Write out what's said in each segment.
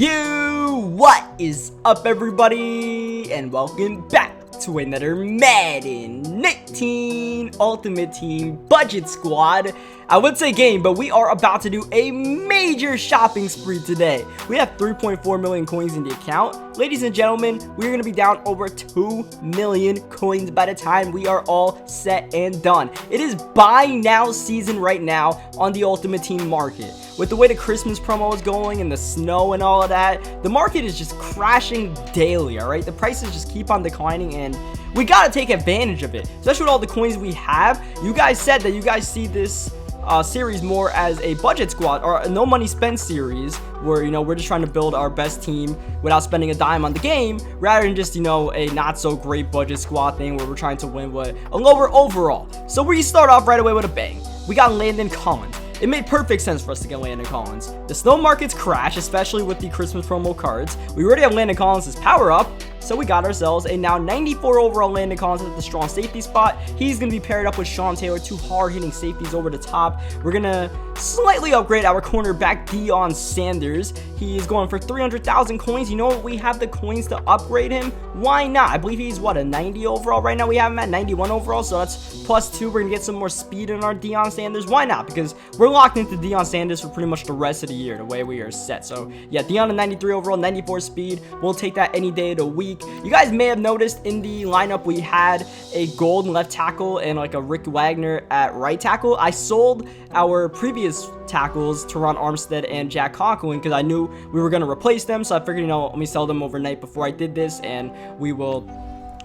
What is up, everybody, and welcome back to another Madden 19 Ultimate Team Budget Squad. I would say game, but we are about to do a major shopping spree today. We have 3.4 million coins in the account. Ladies and gentlemen, we're going to be down over 2 million coins by the time we are all set and done. It is buy now season right now on the Ultimate Team market. With the way the Christmas promo is going and the snow and all of that, the market is just crashing daily, all right? The prices just keep on declining, and we got to take advantage of it, especially with all the coins we have. You guys said that you guys see this series more as a budget squad or a no money spent series where, you know, we're just trying to build our best team without spending a dime on the game, rather than just, you know, a not so great budget squad thing where we're trying to win with a lower overall. So we start off right away with a bang. We got Landon Collins. It made perfect sense for us to get Landon Collins. The snow markets crash, especially with the Christmas promo cards. We already have Landon Collins' power up, so we got ourselves a now 94 overall Landon Collins at the strong safety spot. He's going to be paired up with Sean Taylor, two hard-hitting safeties over the top. We're going to slightly upgrade our cornerback, Deion Sanders. He is going for 300,000 coins. You know what? We have the coins to upgrade him. Why not? I believe he's, what, a 90 overall right now? We have him at 91 overall, so that's +2. We're going to get some more speed in our Deion Sanders. Why not? Because we're locked into Deion Sanders for pretty much the rest of the year, the way we are set. So, yeah, Deion at 93 overall, 94 speed. We'll take that any day of the week. You guys may have noticed in the lineup we had a gold left tackle and like a Rick Wagner at right tackle. I sold our previous tackles, Teron Armstead and Jack Conklin, because I knew we were going to replace them. So I figured, you know, let me sell them overnight before I did this, and we will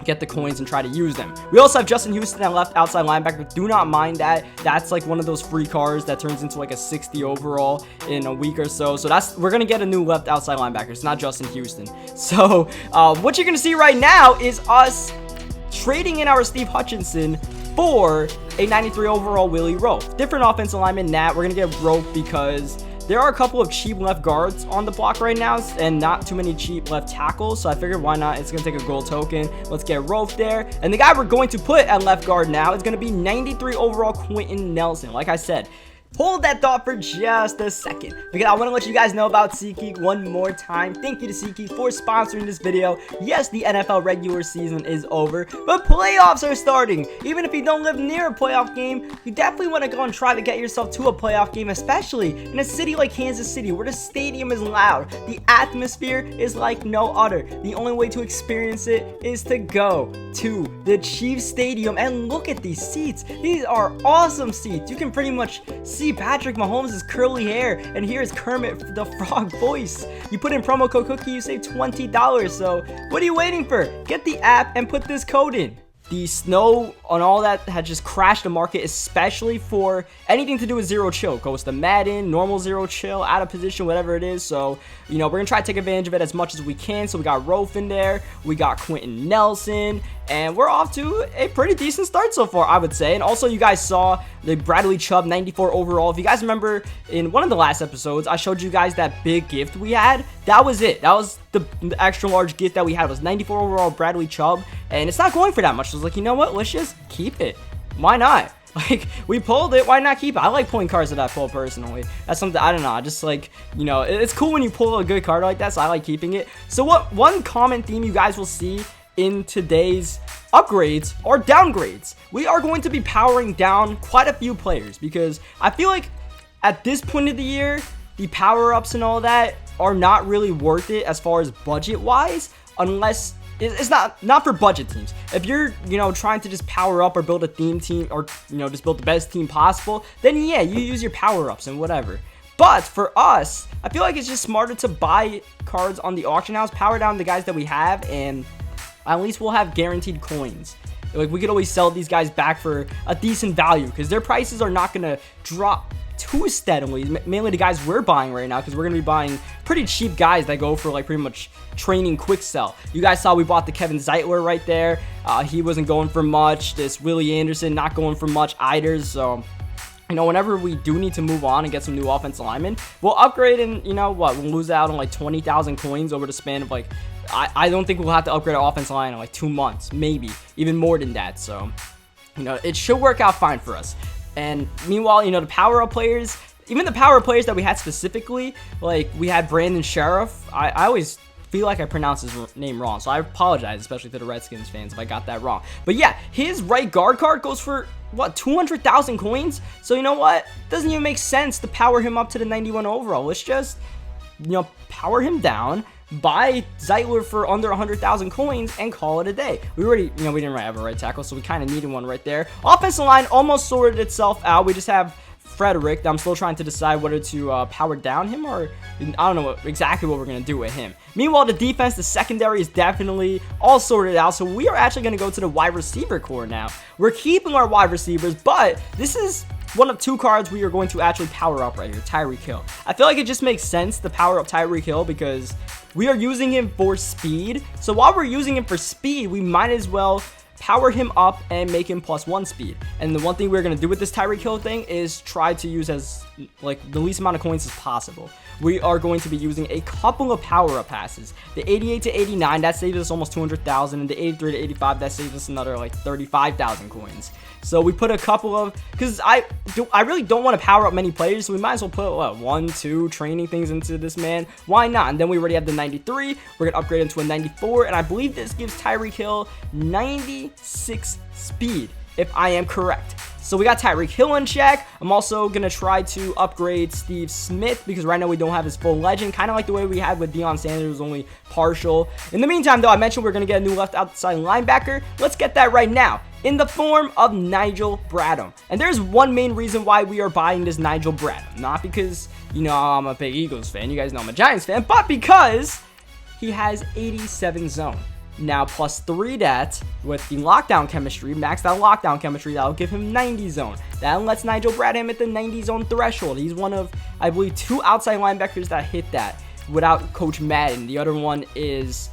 get the coins and try to use them. We also have Justin Houston at left outside linebacker. Do not mind that. That's like one of those free cars that turns into like a 60 overall in a week or so. So we're gonna get a new left outside linebacker. It's not Justin Houston. So what you're gonna see right now is us trading in our Steve Hutchinson for a 93 overall Willie Roaf. Different offensive lineman. We're gonna get Roaf because there are a couple of cheap left guards on the block right now and not too many cheap left tackles, so I figured why not? It's going to take a gold token. Let's get Roaf there. And the guy we're going to put at left guard now is going to be 93 overall Quentin Nelson. Like I said, hold that thought for just a second, because I want to let you guys know about SeatGeek one more time. Thank you to SeatGeek for sponsoring this video. Yes, the NFL regular season is over, but playoffs are starting. Even if you don't live near a playoff game, you definitely want to go and try to get yourself to a playoff game, especially in a city like Kansas City, where the stadium is loud. The atmosphere is like no other. The only way to experience it is to go to the Chiefs Stadium and look at these seats. These are awesome seats. You can pretty much see Patrick Mahomes' curly hair, and here's Kermit the Frog voice. You put in promo code Cookie, you save $20. So what are you waiting for? Get the app and put this code in. The snow on all that had just crashed the market, especially for anything to do with zero chill. Goes to Madden, normal zero chill, out of position, whatever it is. So, you know, we're going to try to take advantage of it as much as we can. So we got Roaf in there. We got Quentin Nelson. And we're off to a pretty decent start so far, I would say. And also, you guys saw the Bradley Chubb 94 overall. If you guys remember, in one of the last episodes, I showed you guys that big gift we had. That was it. That was the extra large gift that we had. It was 94 overall Bradley Chubb. And it's not going for that much. So I was like, you know what? Let's just keep it. Why not? Like, we pulled it, why not keep it? I like pulling cards that I pull personally. That's something, I don't know, I just like, you know, it's cool when you pull a good card like that, so I like keeping it. So one common theme you guys will see in today's upgrades or downgrades, we are going to be powering down quite a few players, because I feel like at this point of the year, the power-ups and all that are not really worth it as far as budget-wise, unless it's not for budget teams. If you're, you know, trying to just power up or build a theme team, or, you know, just build the best team possible, then yeah, you use your power-ups and whatever. But for us, I feel like it's just smarter to buy cards on the auction house, power down the guys that we have, and at least we'll have guaranteed coins. Like, we could always sell these guys back for a decent value, because their prices are not going to drop too steadily. Mainly the guys we're buying right now, because we're going to be buying pretty cheap guys that go for like pretty much training quick sell. You guys saw we bought the Kevin Zeitler right there. He wasn't going for much. This Willie Anderson not going for much either. So, you know, whenever we do need to move on and get some new offensive linemen, we'll upgrade, and, you know what, we'll lose out on like 20,000 coins over the span of like, I don't think we'll have to upgrade our offensive line in like 2 months, maybe even more than that. So, you know, it should work out fine for us. And meanwhile, you know, the power up players, even the power players that we had specifically, like we had Brandon Sheriff. I always feel like I pronounced his name wrong, so I apologize, especially to the Redskins fans if I got that wrong. But yeah, his right guard card goes for what, 200,000 coins? So you know what? Doesn't even make sense to power him up to the 91 overall. Let's just, you know, power him down, buy Zeitler for under 100,000 coins, and call it a day. We already, you know, we didn't have a right tackle, so we kind of needed one right there. Offensive line almost sorted itself out. We just have Frederick. I'm still trying to decide whether to power down him, or I don't know exactly what we're going to do with him. Meanwhile, the defense, the secondary is definitely all sorted out. So we are actually going to go to the wide receiver core now. We're keeping our wide receivers, but this is one of two cards we are going to actually power up right here, Tyreek Hill. I feel like it just makes sense to power up Tyreek Hill because we are using him for speed. So while we're using him for speed, we might as well power him up and make him +1 speed. And the one thing we're going to do with this Tyreek Hill thing is try to use as like the least amount of coins as possible. We are going to be using a couple of power up passes. The 88 to 89, that saves us almost 200,000, and the 83 to 85, that saves us another like 35,000 coins. So we put a couple of, because I really don't want to power up many players, so we might as well put what, 1, 2 training things into this man. Why not? And then we already have the 93. We're gonna upgrade into a 94, and I believe this gives Tyreek Hill 96 speed, if I am correct. So we got Tyreek Hill in check. I'm also going to try to upgrade Steve Smith because right now we don't have his full legend. Kind of like the way we had with Deion Sanders, only partial. In the meantime, though, I mentioned we're going to get a new left outside linebacker. Let's get that right now in the form of Nigel Bradham. And there's one main reason why we are buying this Nigel Bradham. Not because, you know, I'm a big Eagles fan. You guys know I'm a Giants fan. But because he has 87 zone. Now, +3 that with the lockdown chemistry, maxed out lockdown chemistry, that'll give him 90 zone. That lets Nigel Bradham hit the 90 zone threshold. He's one of, I believe, 2 outside linebackers that hit that without Coach Madden. The other one is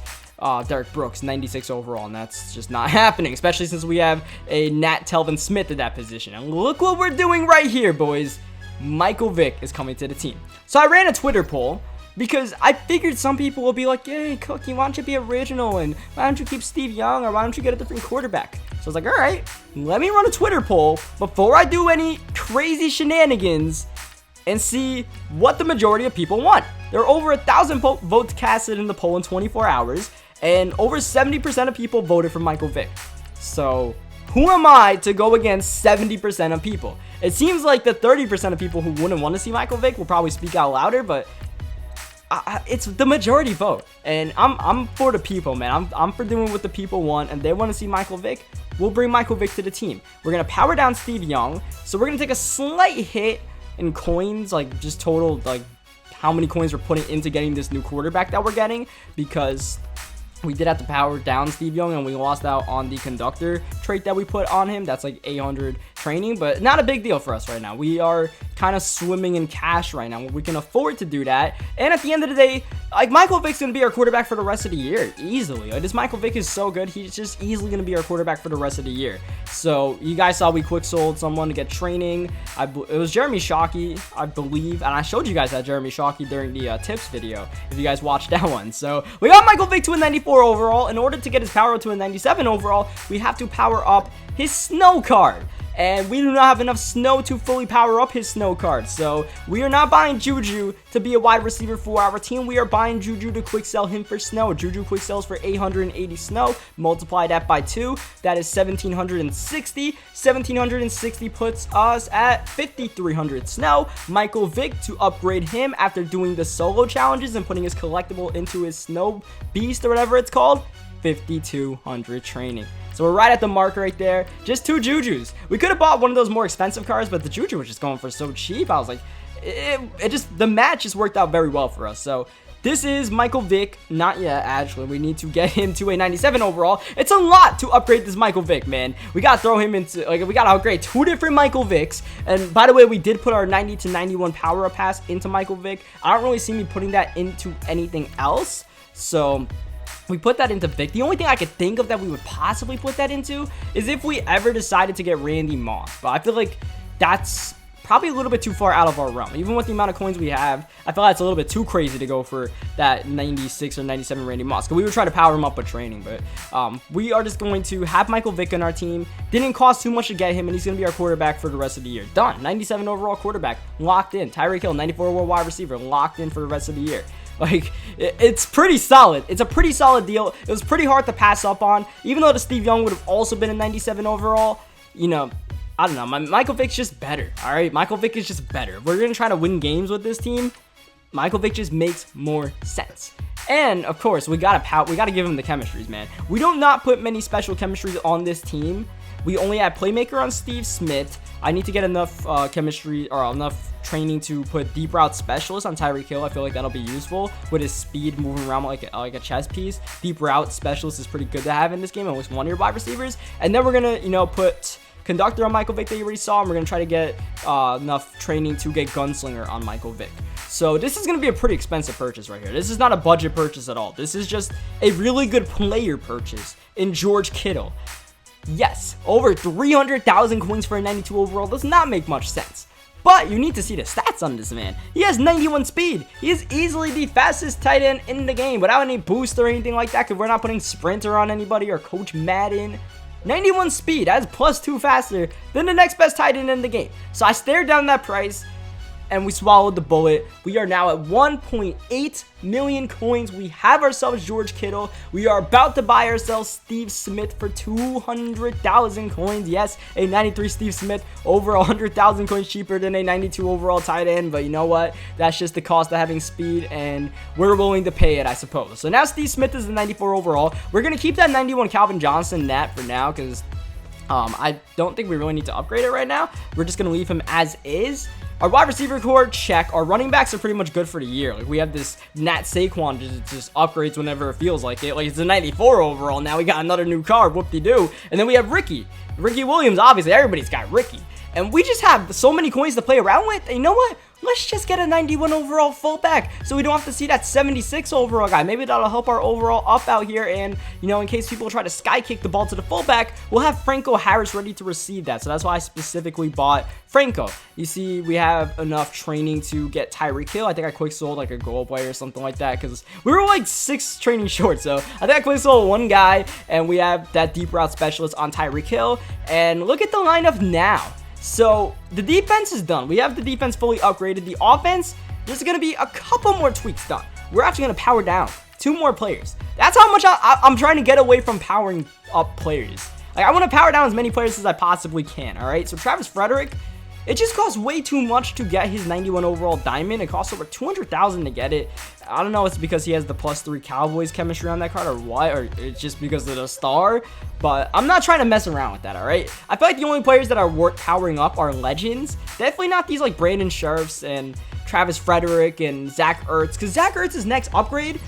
Derek Brooks, 96 overall, and that's just not happening, especially since we have a Nat Telvin Smith at that position. And look what we're doing right here, boys. Michael Vick is coming to the team. So I ran a Twitter poll, because I figured some people will be like, hey, Cookie, why don't you be original? And why don't you keep Steve Young? Or why don't you get a different quarterback? So I was like, all right, let me run a Twitter poll before I do any crazy shenanigans and see what the majority of people want. There are over 1,000 votes casted in the poll in 24 hours. And over 70% of people voted for Michael Vick. So who am I to go against 70% of people? It seems like the 30% of people who wouldn't want to see Michael Vick will probably speak out louder, but it's the majority vote, and I'm for the people, man. I'm for doing what the people want, and they want to see Michael Vick. We'll bring Michael Vick to the team. We're gonna power down Steve Young, so we're gonna take a slight hit in coins, like just total, like how many coins we're putting into getting this new quarterback that we're getting, because we did have to power down Steve Young, and we lost out on the conductor trait that we put on him. That's like 800 training, but not a big deal for us right now. We are kind of swimming in cash right now. We can afford to do that. And at the end of the day, like, Michael Vick's going to be our quarterback for the rest of the year, easily. Like, this Michael Vick is so good. He's just easily going to be our quarterback for the rest of the year. So you guys saw we quick sold someone to get training. It was Jeremy Shockey, I believe. And I showed you guys that Jeremy Shockey during the tips video, if you guys watched that one. So we got Michael Vick to a 94 overall. In order to get his power up to a 97 overall, we have to power up his snow card. And we do not have enough snow to fully power up his snow card. So we are not buying Juju to be a wide receiver for our team. We are buying Juju to quick sell him for snow. Juju quick sells for 880 snow. Multiply that by 2. That is 1,760. 1,760 puts us at 5,300 snow. Michael Vick to upgrade him after doing the solo challenges and putting his collectible into his snow beast or whatever it's called. 5,200 training. So we're right at the mark right there. Just 2 Jujus. We could have bought one of those more expensive cards, but the Juju was just going for so cheap. I was like, the match just worked out very well for us. So this is Michael Vick. Not yet, actually. We need to get him to a 97 overall. It's a lot to upgrade this Michael Vick, man. We got to throw him into, like, we got to upgrade 2 different Michael Vicks. And by the way, we did put our 90 to 91 power up pass into Michael Vick. I don't really see me putting that into anything else. So we put that into Vick. The only thing I could think of that we would possibly put that into is if we ever decided to get Randy Moss. But I feel like that's probably a little bit too far out of our realm. Even with the amount of coins we have, I feel like it's a little bit too crazy to go for that 96 or 97 Randy Moss. We would try to power him up with training, but we are just going to have Michael Vick in our team. Didn't cost too much to get him, and he's going to be our quarterback for the rest of the year. Done. 97 overall quarterback, locked in. Tyreek Hill, 94 overall wide receiver, locked in for the rest of the year. Like, it's pretty solid. It's a pretty solid deal. It was pretty hard to pass up on, even though the Steve Young would have also been a 97 overall. You know, I don't know. Michael Vick's just better. All right, Michael Vick is just better. If we're gonna try to win games with this team, Michael Vick just makes more sense. And of course, we gotta give him the chemistries, man. We do not put many special chemistries on this team. We only have playmaker on Steve Smith. I need to get enough chemistry or enough training to put deep route specialist on Tyreek Hill. I feel like that'll be useful with his speed moving around like a chess piece. Deep route specialist is pretty good to have in this game, almost one of your wide receivers. And then we're gonna, you know, put conductor on Michael Vick that you already saw, and we're gonna try to get enough training to get gunslinger on Michael Vick. So this is gonna be a pretty expensive purchase right here. This is not a budget purchase at all. This is just a really good player purchase in George Kittle. Yes, over 300,000 coins for a 92 overall does not make much sense. But you need to see the stats on this man. He has 91 speed. He is easily the fastest tight end in the game without any boost or anything like that, because we're not putting sprinter on anybody or Coach Madden. 91 speed, that's +2 faster than the next best tight end in the game. So I stared down that price and we swallowed the bullet. We are now at 1.8 million coins. We have ourselves George Kittle. We are about to buy ourselves Steve Smith for 200,000 coins. Yes, a 93 Steve Smith over 100,000 coins cheaper than a 92 overall tight end. But you know what? That's just the cost of having speed, and we're willing to pay it, I suppose. So now Steve Smith is the 94 overall. We're going to keep that 91 Calvin Johnson nat for now, because I don't think we really need to upgrade it right now. We're just going to leave him as is. Our wide receiver core, check. Our running backs are pretty much good for the year. Like, we have this Nat Saquon just upgrades whenever it feels like it. Like, it's a 94 overall. Now we got another new card. Whoop-de-doo. And then we have Ricky Williams. Obviously, everybody's got Ricky. And we just have so many coins to play around with. And you know what? Let's just get a 91 overall fullback so we don't have to see that 76 overall guy. Maybe that'll help our overall up out here. And, you know, in case people try to sky kick the ball to the fullback, we'll have Franco Harris ready to receive that. So that's why I specifically bought Franco. You see, we have enough training to get Tyreek Hill. I think I quick sold like a goal player or something like that, because we were like 6 training short. So I think I quick sold one guy, and we have that deep route specialist on Tyreek Hill. And look at the lineup now. So the defense is done. We have the defense fully upgraded. The offense, there's going to be a couple more tweaks done. We're actually going to power down 2 more players. That's how much I'm trying to get away from powering up players. Like, I want to power down as many players as I possibly can. All right. So Travis Frederick, it just costs way too much to get his 91 overall diamond. It costs over 200,000 to get it. I don't know if it's because he has the +3 Cowboys chemistry on that card or what, or it's just because of the star. But I'm not trying to mess around with that, all right? I feel like the only players that are worth powering up are legends. Definitely not these like Brandon Scherfs and Travis Frederick and Zach Ertz, because Zach Ertz's next upgrade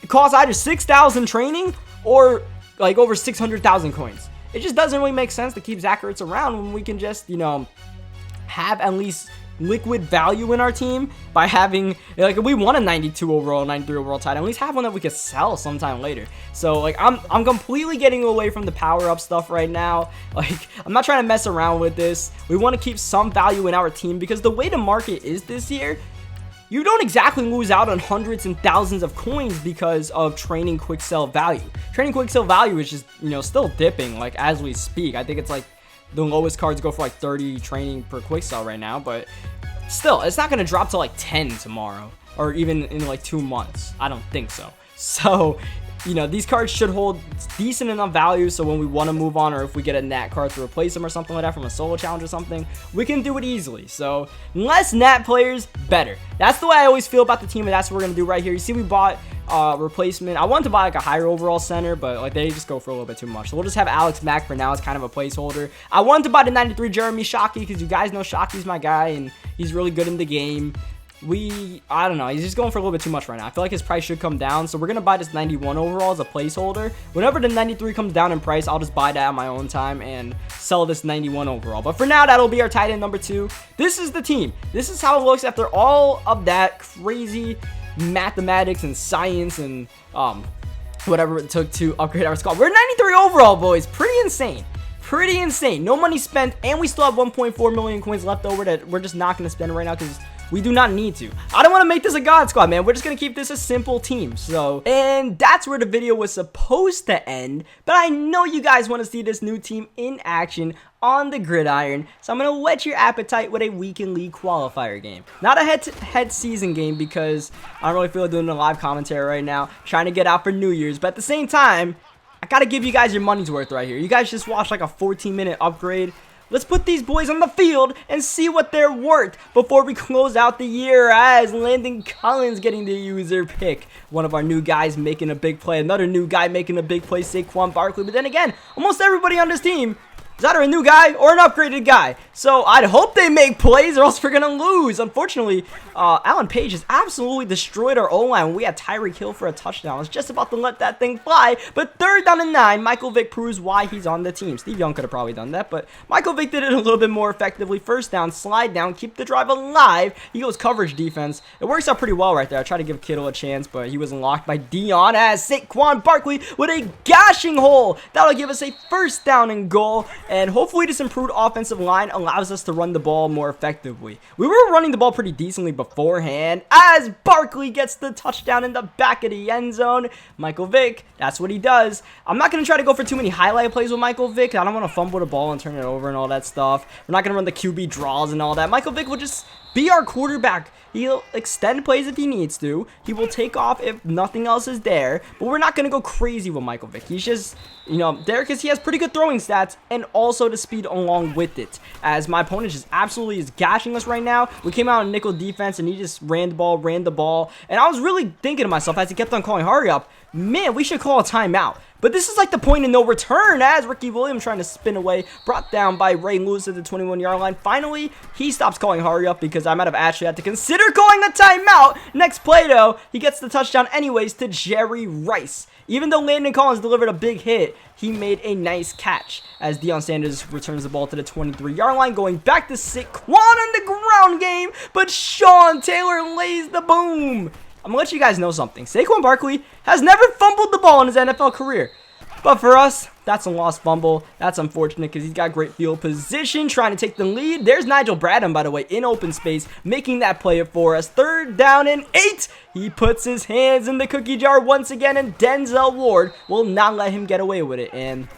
costs either 6,000 training or like over 600,000 coins. It just doesn't really make sense to keep Zach Ertz around when we can just, you know, have at least liquid value in our team by having, like, if we want a 92 overall, 93 overall tight end, at least have one that we could sell sometime later. So like, I'm completely getting away from the power up stuff right now. Like, I'm not trying to mess around with this. We want to keep some value in our team, because the way the market is this year, you don't exactly lose out on hundreds and thousands of coins because of training quick sell value. Training quick sell value is just, you know, still dipping like as we speak. I think it's like the lowest cards go for like 30 training per quick sell right now, but still, it's not going to drop to like 10 tomorrow or even in like 2 months. I don't think so. So, you know, these cards should hold decent enough value, so when we want to move on, or if we get a Nat card to replace them or something like that from a solo challenge or something, we can do it easily. So less Nat players, better. That's the way I always feel about the team, and that's what we're going to do right here. You see, we bought replacement. I wanted to buy like a higher overall center, but like they just go for a little bit too much. So we'll just have Alex Mack for now as kind of a placeholder. I wanted to buy the 93 Jeremy Shockey, because you guys know Shockey's my guy and he's really good in the game. I don't know, he's just going for a little bit too much right now. I feel like his price should come down, so we're going to buy this 91 overall as a placeholder. Whenever the 93 comes down in price, I'll just buy that at my own time and sell this 91 overall. But for now, that'll be our tight end number 2. This is the team. This is how it looks after all of that crazy mathematics and science and whatever it took to upgrade our squad. We're 93 overall, boys. Pretty insane. pretty insane. No money spent, and we still have 1.4 million coins left over that we're just not going to spend right now because we do not need to. I don't want to make this a God Squad, man. We're just going to keep this a simple team. So, and that's where the video was supposed to end. But I know you guys want to see this new team in action on the gridiron. So I'm going to whet your appetite with a weekend league qualifier game. Not a head-to-head season game because I don't really feel like doing a live commentary right now. Trying to get out for New Year's. But at the same time, I got to give you guys your money's worth right here. You guys just watched like a 14-minute upgrade. Let's put these boys on the field and see what they're worth before we close out the year, as Landon Collins getting the user pick. One of our new guys making a big play. Another new guy making a big play, Saquon Barkley. But then again, almost everybody on this team is either a new guy or an upgraded guy. So I'd hope they make plays or else we're going to lose. Unfortunately, Alan Page has absolutely destroyed our O-line. We had Tyreek Hill for a touchdown. I was just about to let that thing fly. But 3rd down and 9, Michael Vick proves why he's on the team. Steve Young could have probably done that, but Michael Vick did it a little bit more effectively. 1st down, slide down, keep the drive alive. He goes coverage defense. It works out pretty well right there. I tried to give Kittle a chance, but he was unlocked by Dion as Saquon Barkley with a gashing hole. That'll give us a 1st down and goal. And hopefully this improved offensive line allows us to run the ball more effectively. We were running the ball pretty decently beforehand as Barkley gets the touchdown in the back of the end zone. Michael Vick, that's what he does. I'm not going to try to go for too many highlight plays with Michael Vick. I don't want to fumble the ball and turn it over and all that stuff. We're not going to run the QB draws and all that. Michael Vick will just be our quarterback. He'll extend plays if he needs to. He will take off if nothing else is there. But we're not going to go crazy with Michael Vick. He's just, you know, there because he has pretty good throwing stats and also the speed along with it. As my opponent just absolutely is gashing us right now. We came out in nickel defense and he just ran the ball. And I was really thinking to myself as he kept on calling hurry up, man, we should call a timeout. But this is like the point of no return as Ricky Williams trying to spin away, brought down by Ray Lewis at the 21-yard line. Finally, he stops calling hurry up because I might have actually had to consider calling a timeout. Next play, though, he gets the touchdown anyways to Jerry Rice. Even though Landon Collins delivered a big hit, he made a nice catch as Deion Sanders returns the ball to the 23-yard line, going back to Saquon on the ground game, but Sean Taylor lays the boom. I'm going to let you guys know something. Saquon Barkley has never fumbled the ball in his NFL career. But for us, that's a lost fumble. That's unfortunate because he's got great field position, trying to take the lead. There's Nigel Bradham, by the way, in open space, making that play for us. 3rd down and 8. He puts his hands in the cookie jar once again, and Denzel Ward will not let him get away with it. And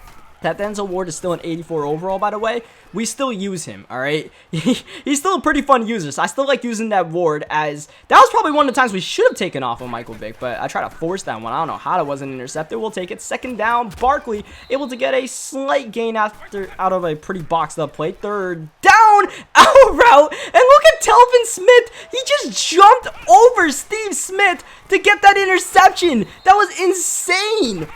that Denzel Ward is still an 84 overall, by the way. We still use him, all right? He's still a pretty fun user, so I still like using that Ward as... That was probably one of the times we should have taken off on Michael Vick, but I tried to force that one. I don't know how that wasn't intercepted. We'll take it. 2nd down, Barkley able to get a slight gain out of a pretty boxed up play. 3rd down, out route, and look at Telvin Smith. He just jumped over Steve Smith to get that interception. That was insane.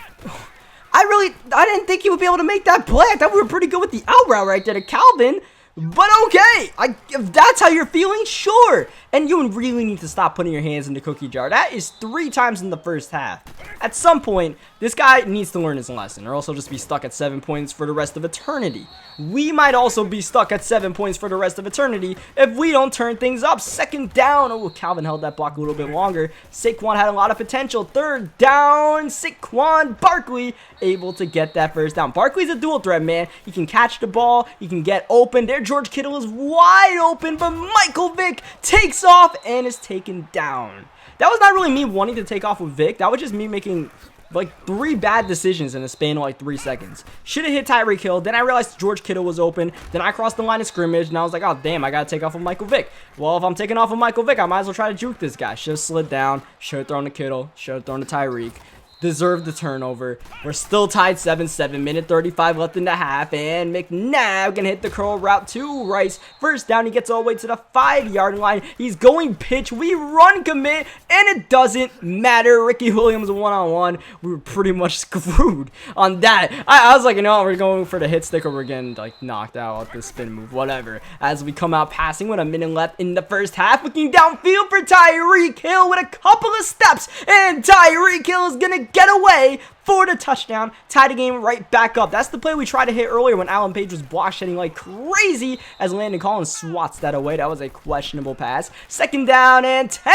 I didn't think he would be able to make that play. I thought we were pretty good with the out route right there to Calvin. But okay, if that's how you're feeling, sure. And you really need to stop putting your hands in the cookie jar. That is 3 times in the first half. At some point, this guy needs to learn his lesson, or else he'll just be stuck at 7 points for the rest of eternity. We might also be stuck at 7 points for the rest of eternity if we don't turn things up. 2nd down. Oh, Calvin held that block a little bit longer. Saquon had a lot of potential. 3rd down. Saquon Barkley able to get that 1st down. Barkley's a dual threat, man. He can catch the ball. He can get open. There, George Kittle is wide open, but Michael Vick takes off and is taken down. That was not really me wanting to take off with Vick. That was just me making like 3 bad decisions in a span of like 3 seconds. Should have hit Tyreek Hill. Then I realized George Kittle was open. Then I crossed the line of scrimmage, and I was like, oh, damn, I got to take off with Michael Vick. Well, if I'm taking off with Michael Vick, I might as well try to juke this guy. Should have slid down. Should have thrown to Kittle. Should have thrown to Tyreek. Deserved the turnover. We're still tied 7-7. Minute 35 left in the half. And McNabb can hit the curl route to Rice. 1st down. He gets all the way to the 5-yard line. He's going pitch. We run commit. And it doesn't matter. Ricky Williams one-on-one. We were pretty much screwed on that. I was like, you know, we're going for the hit stick or we're getting like knocked out with the spin move. Whatever. As we come out passing with a minute left in the first half. Looking downfield for Tyreek Hill with a couple of steps. And Tyreek Hill is going to get away for the touchdown, tie the game right back up. That's the play we tried to hit earlier when Alan Page was block shedding like crazy as Landon Collins swats that away. That was a questionable pass. 2nd down and 10.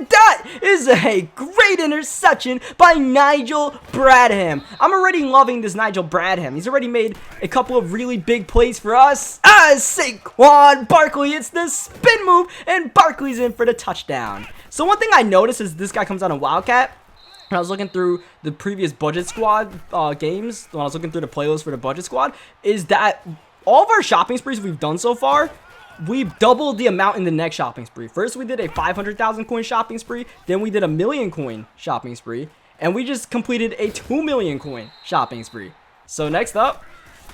That is a great interception by Nigel Bradham. I'm already loving this Nigel Bradham. He's already made a couple of really big plays for us. As Saquon Barkley, it's the spin move, and Barkley's in for the touchdown. So one thing I noticed is this guy comes out on Wildcat. When I was looking through the previous Budget Squad games, when I was looking through the playlist for the Budget Squad, is that all of our shopping sprees we've done so far, we've doubled the amount in the next shopping spree. First, we did a 500,000 coin shopping spree. Then we did a 1,000,000 coin shopping spree. And we just completed a 2,000,000 coin shopping spree. So next up,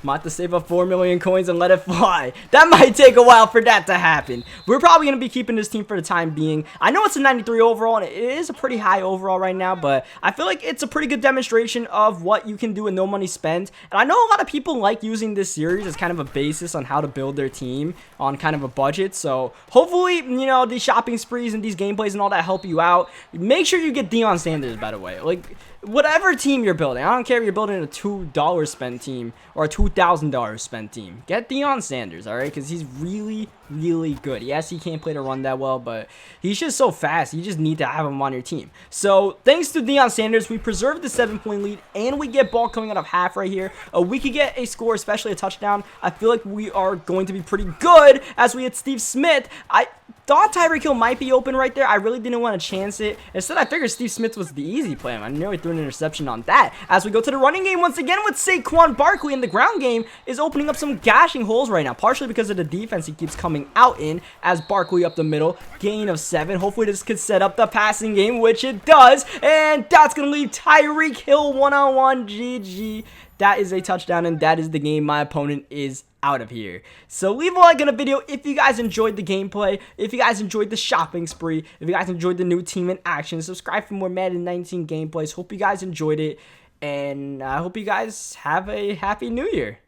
might have to save up 4,000,000 coins and let it fly. That might take a while for that to happen. We're probably going to be keeping this team for the time being. I know it's a 93 overall, and it is a pretty high overall right now, but I feel like it's a pretty good demonstration of what you can do with no money spent. And I know a lot of people like using this series as kind of a basis on how to build their team on kind of a budget. So hopefully, you know, these shopping sprees and these gameplays and all that help you out. Make sure you get Deion Sanders, by the way. Like, whatever team you're building, I don't care if you're building a $2 spend team or a $2,000 spend team. Get Deion Sanders, all right? Because he's really, really good. Yes, he can't play the run that well, but he's just so fast. You just need to have him on your team. So thanks to Deion Sanders, we preserved the 7-point lead, and we get ball coming out of half right here. We could get a score, especially a touchdown. I feel like we are going to be pretty good as we hit Steve Smith. I thought Tyreek Hill might be open right there. I really didn't want to chance it. Instead, I figured Steve Smith was the easy play. I nearly threw an interception on that. As we go to the running game once again with Saquon Barkley, and the ground game is opening up some gashing holes right now, partially because of the defense he keeps coming out in, as Barkley up the middle, gain of 7. Hopefully this could set up the passing game, which it does, and that's going to leave Tyreek Hill one-on-one. GG. That is a touchdown, and that is the game. My opponent is out of here. So leave a like on the video if you guys enjoyed the gameplay, if you guys enjoyed the shopping spree, if you guys enjoyed the new team in action. Subscribe for more Madden 19 gameplays. Hope you guys enjoyed it, and I hope you guys have a happy new year.